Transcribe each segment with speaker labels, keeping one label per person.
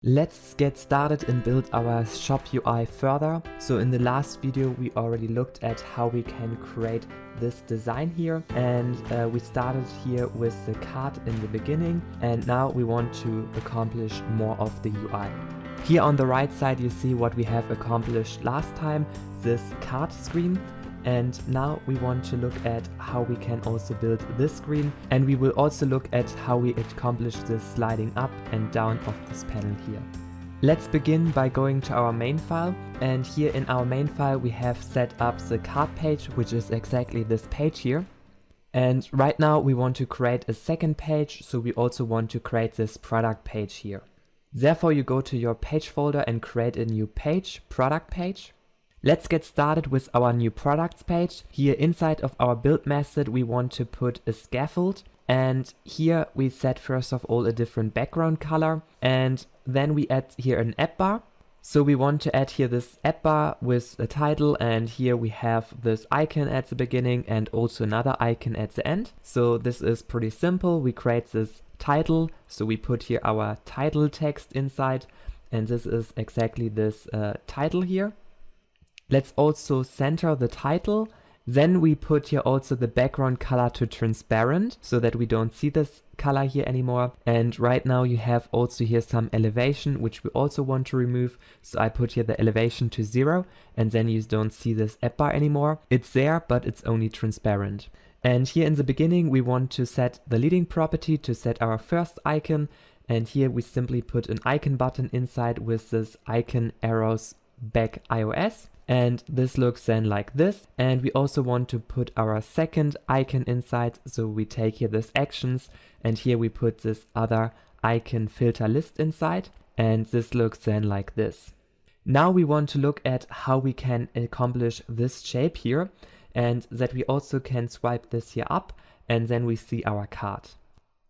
Speaker 1: Let's get started and build our shop UI further. So in the last video we already looked at how we can create this design here, and we started here with the cart in the beginning, and now we want to accomplish more of the UI. Here on the right side you see what we have accomplished last time, this cart screen. And now we want to look at how we can also build this screen, and we will also look at how we accomplish this sliding up and down of this panel here. Let's begin by going to our main file, and here in our main file we have set up the cart page, which is exactly this page here. And right now we want to create a second page, so we also want to create this product page here. Therefore you go to your page folder and create a new page, product page. Let's get started with our new products page. Here inside of our build method we want to put a scaffold, and here we set first of all a different background color, and then we add here an app bar. So we want to add here this app bar with a title, and here we have this icon at the beginning and also another icon at the end. So this is pretty simple. We create this title, so we put here our title text inside, and this is exactly this title here. Let's also center the title. Then we put here also the background color to transparent so that we don't see this color here anymore. And right now you have also here some elevation, which we also want to remove. So I put here the elevation to 0, and then you don't see this app bar anymore. It's there, but it's only transparent. And here in the beginning we want to set the leading property to set our first icon. And here we simply put an icon button inside with this icon arrows back iOS. And this looks then like this. And we also want to put our second icon inside. So we take here this actions, and here we put this other icon filter list inside. And this looks then like this. Now we want to look at how we can accomplish this shape here, and that we also can swipe this here up, and then we see our cart.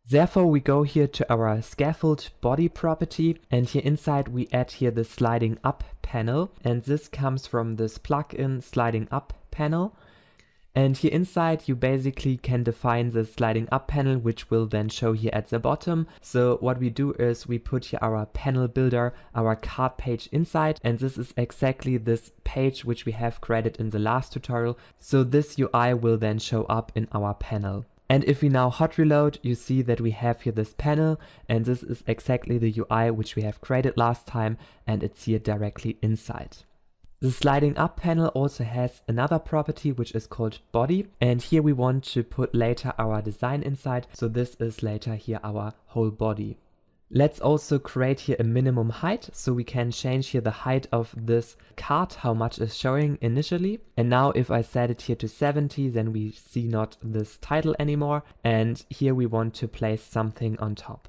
Speaker 1: Therefore we go here to our scaffold body property, and here inside we add here the sliding up panel, and this comes from this plugin sliding up panel. And here inside you basically can define the sliding up panel, which will then show here at the bottom. So what we do is we put here our panel builder, our cart page inside, and this is exactly this page which we have created in the last tutorial. So this UI will then show up in our panel. And if we now hot reload, you see that we have here this panel, and this is exactly the UI which we have created last time, and it's here directly inside. The sliding up panel also has another property which is called body, and here we want to put later our design inside, so this is later here our whole body. Let's also create here a minimum height, so we can change here the height of this cart, how much is showing initially. And now if I set it here to 70, then we see not this title anymore. And here we want to place something on top.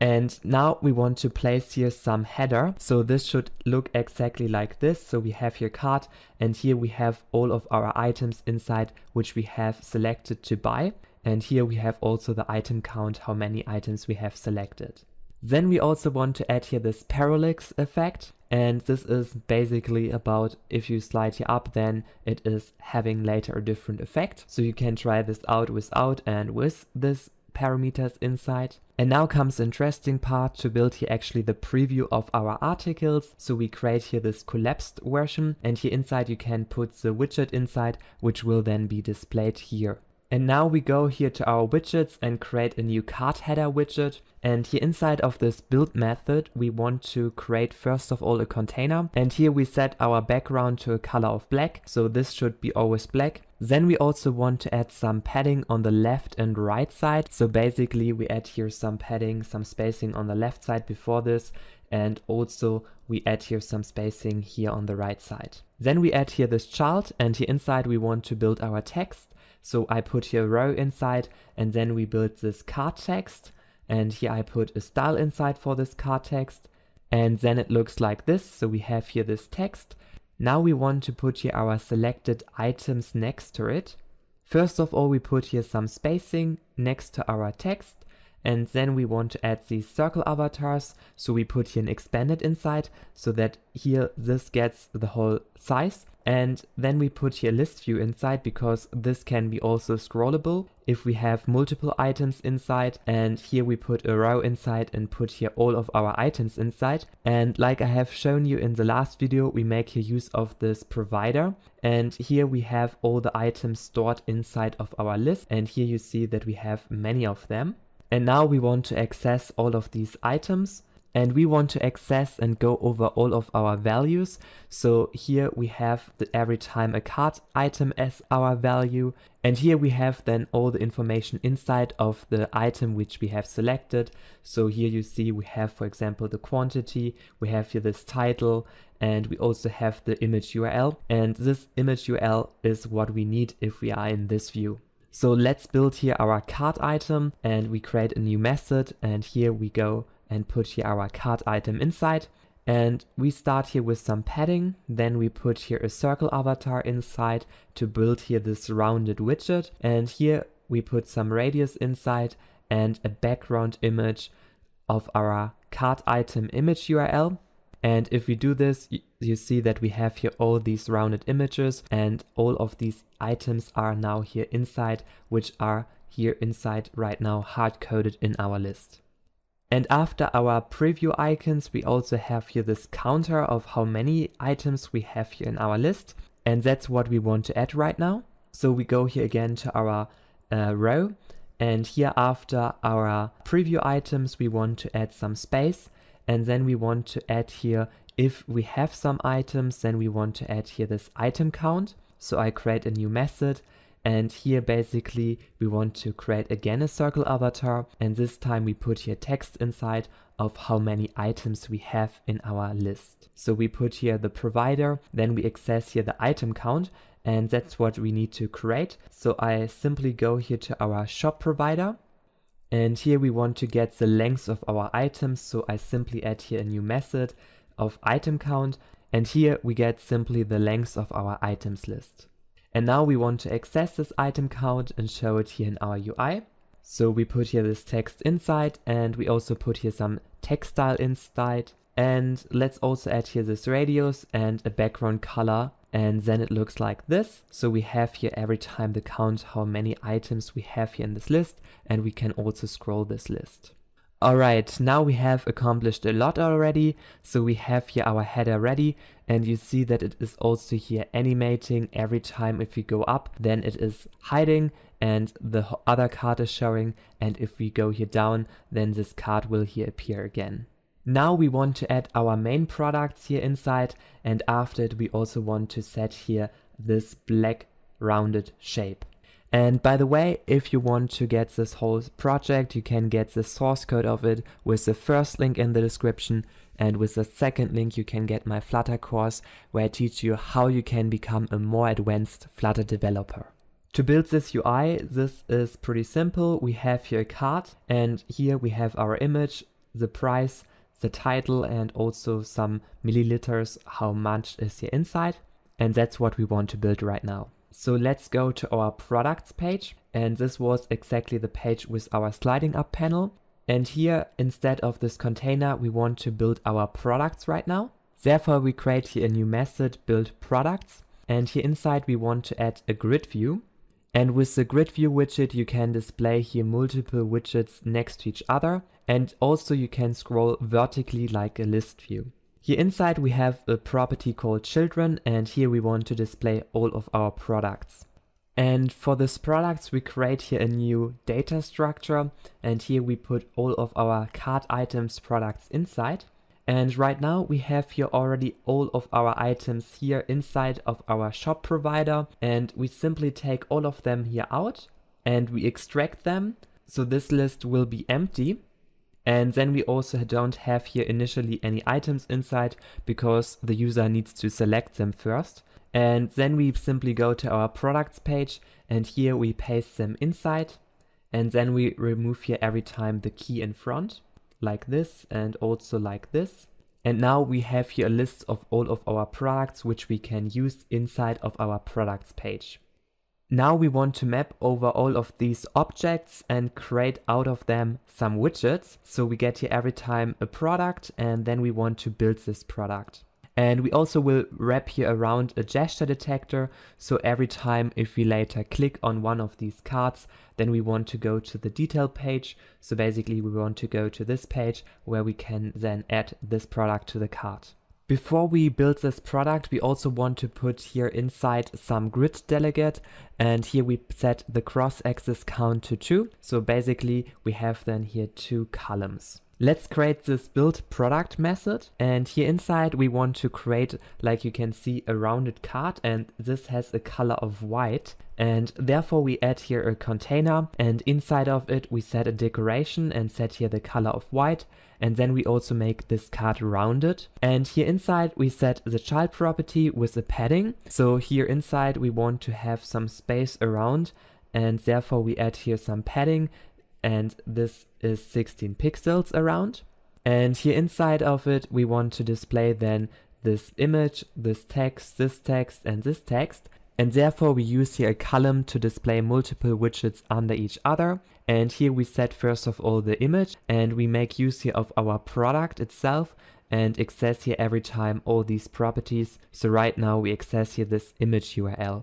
Speaker 1: And now we want to place here some header. So this should look exactly like this. So we have here cart, and here we have all of our items inside which we have selected to buy. And here we have also the item count, how many items we have selected. Then we also want to add here this parallax effect, and this is basically about if you slide here up, then it is having later a different effect. So you can try this out without and with this parameters inside. And now comes the interesting part, to build here actually the preview of our articles. So we create here this collapsed version, and here inside you can put the widget inside, which will then be displayed here. And now we go here to our widgets and create a new cart header widget. And here inside of this build method, we want to create first of all a container. And here we set our background to a color of black. So this should be always black. Then we also want to add some padding on the left and right side. So basically we add here some padding, some spacing on the left side before this. And also we add here some spacing here on the right side. Then we add here this chart, and here inside we want to build our text. So I put here a row inside, and then we build this cart text, and here I put a style inside for this cart text, and then it looks like this. So we have here this text. Now we want to put here our selected items next to it. First of all, we put here some spacing next to our text, And then we want to add these circle avatars. So we put here an expanded inside so that here this gets the whole size. And then we put here list view inside because this can be also scrollable if we have multiple items inside. And here we put a row inside and put here all of our items inside. And like I have shown you in the last video, we make here use of this provider. And here we have all the items stored inside of our list. And here you see that we have many of them. And now we want to access all of these items, and we want to access and go over all of our values. So here we have the every time a cart item as our value. And here we have then all the information inside of the item which we have selected. So here you see we have, for example, the quantity, we have here this title, and we also have the image URL. And this image URL is what we need if we are in this view. So let's build here our cart item, and we create a new method, and here we go and put here our cart item inside. And we start here with some padding, then we put here a circle avatar inside to build here this rounded widget, and here we put some radius inside and a background image of our cart item image URL. And if we do this, you see that we have here all these rounded images, and all of these items are now here inside, which are here inside right now hard-coded in our list. And after our preview icons, we also have here this counter of how many items we have here in our list. And that's what we want to add right now. So we go here again to our row, and here after our preview items, we want to add some space. And then we want to add here, if we have some items, then we want to add here this item count. So I create a new method, and here basically we want to create again a circle avatar, and this time we put here text inside of how many items we have in our list. So we put here the provider, then we access here the item count, and that's what we need to create. So I simply go here to our shop provider. And here we want to get the length of our items, so I simply add here a new method of item count, and here we get simply the length of our items list. And now we want to access this item count and show it here in our UI. So we put here this text inside, and we also put here some text style inside, and let's also add here this radius and a background color. And then it looks like this. So we have here every time the count how many items we have here in this list, and we can also scroll this list. Alright, now we have accomplished a lot already. So we have here our header ready, and you see that it is also here animating every time if we go up, then it is hiding and the other card is showing, and if we go here down, then this card will here appear again. Now we want to add our main products here inside, and after it we also want to set here this black rounded shape. And by the way, if you want to get this whole project, you can get the source code of it with the first link in the description, and with the second link you can get my Flutter course where I teach you how you can become a more advanced Flutter developer. To build this UI, this is pretty simple. We have here a card, and here we have our image, the price, the title, and also some milliliters, how much is here inside. And that's what we want to build right now. So let's go to our products page, and this was exactly the page with our sliding up panel. And here, instead of this container, we want to build our products right now. Therefore, we create here a new method, build products. And here inside, we want to add a grid view. And with the grid view widget, you can display here multiple widgets next to each other. And also you can scroll vertically like a list view. Here inside we have a property called children, and here we want to display all of our products. And for this products, we create here a new data structure, and here we put all of our cart items products inside. And right now we have here already all of our items here inside of our shop provider, and we simply take all of them here out and we extract them. So this list will be empty. And then we also don't have here initially any items inside because the user needs to select them first. And then we simply go to our products page, and here we paste them inside. And then we remove here every time the key in front, like this, and also like this. And now we have here a list of all of our products which we can use inside of our products page. Now we want to map over all of these objects and create out of them some widgets. So we get here every time a product, and then we want to build this product. And we also will wrap here around a gesture detector. So every time if we later click on one of these cards, then we want to go to the detail page. So basically we want to go to this page where we can then add this product to the card. Before we build this product, we also want to put here inside some grid delegate, and here we set the cross-axis count to 2. So basically we have then here 2 columns. Let's create this build product method, and here inside we want to create, like you can see, a rounded card, and this has a color of white, and therefore we add here a container, and inside of it we set a decoration and set here the color of white, and then we also make this card rounded. And here inside we set the child property with a padding. So here inside we want to have some space around, and therefore we add here some padding, and this is 16 pixels around. And here inside of it we want to display then this image, this text, and this text. And therefore we use here a column to display multiple widgets under each other. And here we set first of all the image, and we make use here of our product itself and access here every time all these properties. So right now we access here this image URL.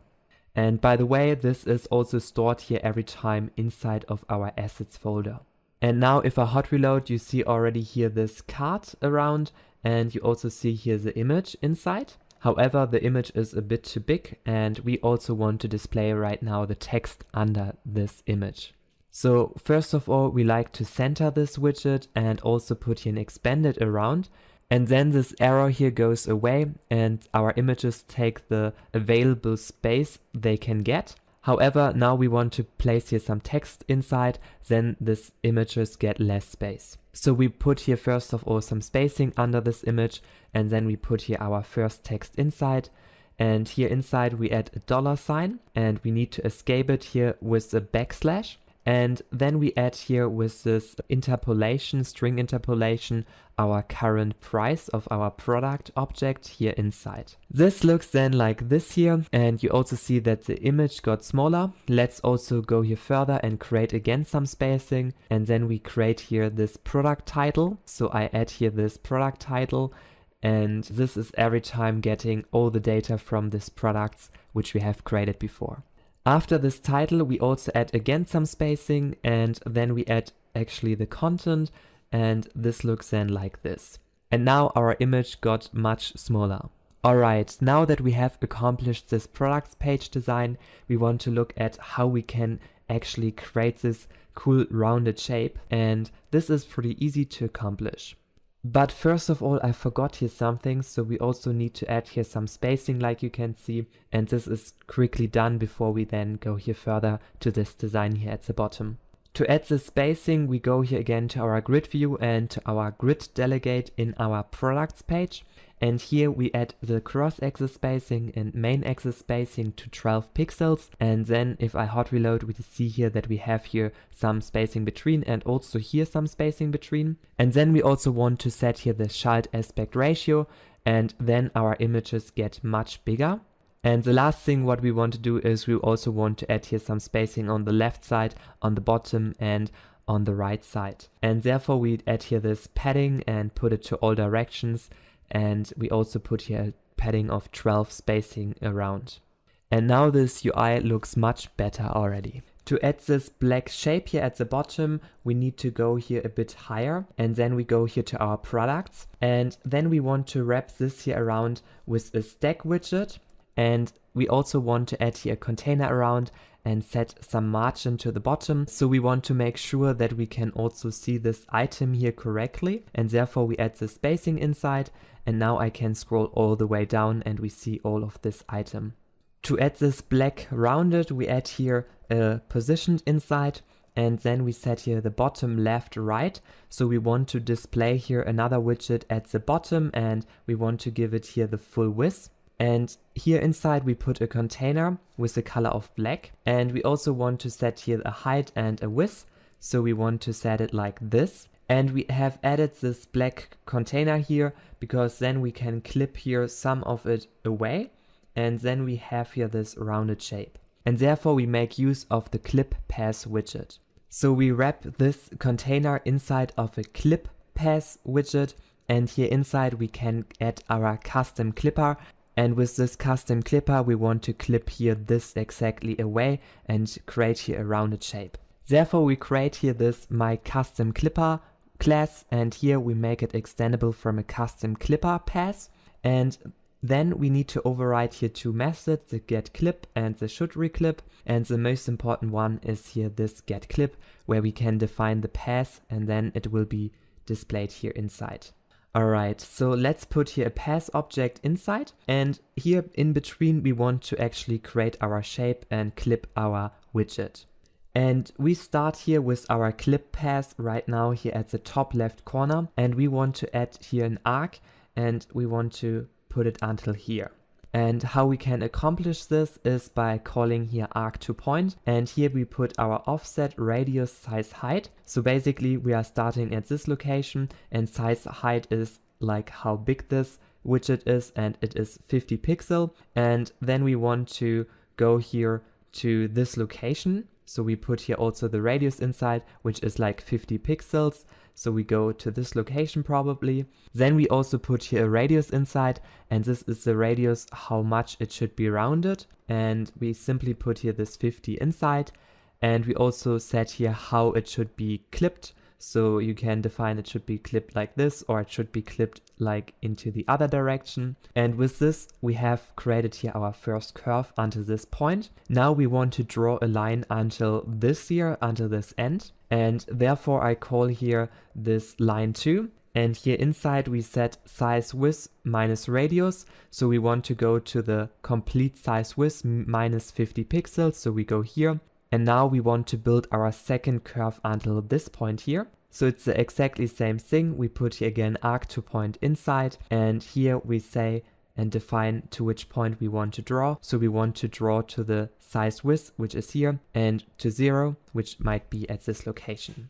Speaker 1: And by the way, this is also stored here every time inside of our assets folder. And now if I hot reload, you see already here this card around, and you also see here the image inside. However, the image is a bit too big, and we also want to display right now the text under this image. So first of all, we like to center this widget and also put here an expanded around. And then this arrow here goes away, and our images take the available space they can get. However, now we want to place here some text inside, then these images get less space. So we put here first of all some spacing under this image, and then we put here our first text inside. And here inside we add a $sign, and we need to escape it here with a backslash. And then we add here with this interpolation, string interpolation, our current price of our product object here inside. This looks then like this here, and you also see that the image got smaller. Let's also go here further and create again some spacing, and then we create here this product title. So I add here this product title, and this is every time getting all the data from these products which we have created before. After this title, we also add again some spacing, and then we add actually the content, and this looks then like this. And now our image got much smaller. Alright, now that we have accomplished this products page design, we want to look at how we can actually create this cool rounded shape, and this is pretty easy to accomplish. But first of all, I forgot here something, so we also need to add here some spacing like you can see, and this is quickly done before we then go here further to this design here at the bottom. To add the spacing, we go here again to our grid view and to our grid delegate in our products page. And here we add the cross-axis spacing and main axis spacing to 12 pixels. And then if I hot reload, we see here that we have here some spacing between and also here some spacing between. And then we also want to set here the child aspect ratio, and then our images get much bigger. And the last thing what we want to do is we also want to add here some spacing on the left side, on the bottom, and on the right side. And therefore we add here this padding and put it to all directions. And we also put here a padding of 12 spacing around. And now this UI looks much better already. To add this black shape here at the bottom, we need to go here a bit higher, and then we go here to our products. And then we want to wrap this here around with a stack widget. And we also want to add here a container around and set some margin to the bottom. So we want to make sure that we can also see this item here correctly. And therefore we add the spacing inside. And now I can scroll all the way down and we see all of this item. To add this black rounded, we add here a positioned inside. And then we set here the bottom left right. So we want to display here another widget at the bottom, and we want to give it here the full width. And here inside we put a container with the color of black, and we also want to set here a height and a width. So we want to set it like this. And we have added this black container here because then we can clip here some of it away, and then we have here this rounded shape. and therefore we make use of the clip path widget. So we wrap this container inside of a clip path widget, and here inside we can add our custom clipper, and with this custom clipper we want to clip here this exactly away and create here a rounded shape. Therefore we create here this my custom clipper class, and here we make it extendable from a custom clipper path, and then we need to override here two methods, the getClip and the shouldReclip, and the most important one is here this getClip, where we can define the path and then it will be displayed here inside. Alright, so let's put here a path object inside, and here in between we want to actually create our shape and clip our widget. And we start here with our clip path right now here at the top left corner, and we want to add here an arc, and we want to put it until here. And how we can accomplish this is by calling here arc2point, and here we put our offset, radius, size, height. So basically we are starting at this location, and size height is like how big this widget is, and it is 50 pixel. And then we want to go here to this location. So we put here also the radius inside, which is like 50 pixels. So we go to this location probably. Then we also put here a radius inside, and this is the radius, how much it should be rounded. And we simply put here this 50 inside. And we also set here how it should be clipped. So you can define it should be clipped like this, or it should be clipped like into the other direction. And with this, we have created here our first curve until this point. Now we want to draw a line until this here, until this end. And therefore I call here this line 2. And here inside we set size width minus radius. So we want to go to the complete size width minus 50 pixels. So we go here. And now we want to build our second curve until this point here. So it's the exactly same thing. We put here again arc2point inside, and here we say and define to which point we want to draw. So we want to draw to the size width, which is here, and to 0, which might be at this location.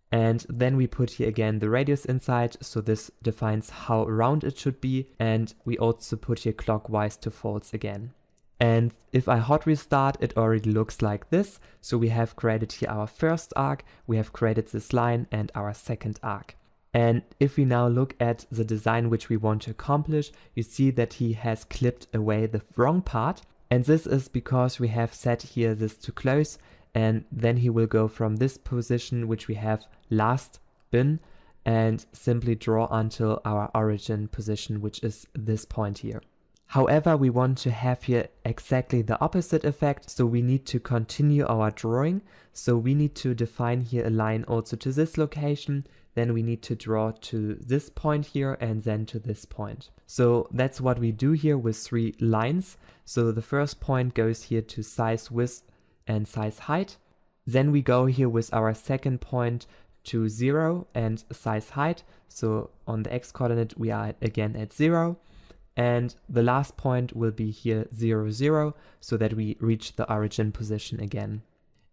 Speaker 1: And then we put here again the radius inside, so this defines how round it should be, and we also put here clockwise to false again. And if I hot restart, it already looks like this. So we have created here our first arc, we have created this line and our second arc. And if we now look at the design which we want to accomplish, you see that he has clipped away the wrong part. And this is because we have set here this to close, and then he will go from this position which we have last been and simply draw until our origin position, which is this point here. However, we want to have here exactly the opposite effect, so we need to continue our drawing. So we need to define here a line also to this location, then we need to draw to this point here and then to this point. So that's what we do here with 3 lines. So the first point goes here to size width and size height. Then we go here with our second point to 0 and size height. So on the x coordinate we are again at 0. And the last point will be here 0, 0, so that we reach the origin position again.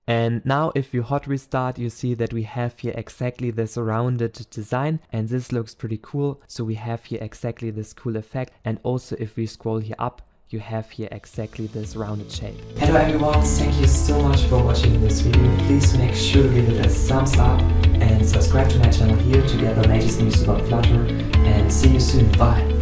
Speaker 1: And now if you hot restart, you see that we have here exactly this rounded design, and this looks pretty cool. So we have here exactly this cool effect. And also if we scroll here up, you have here exactly this rounded shape. Hello everyone, thank you so much for watching this video. Please make sure to give it a thumbs up and subscribe to my channel here to get the latest news about Flutter, and see you soon. Bye.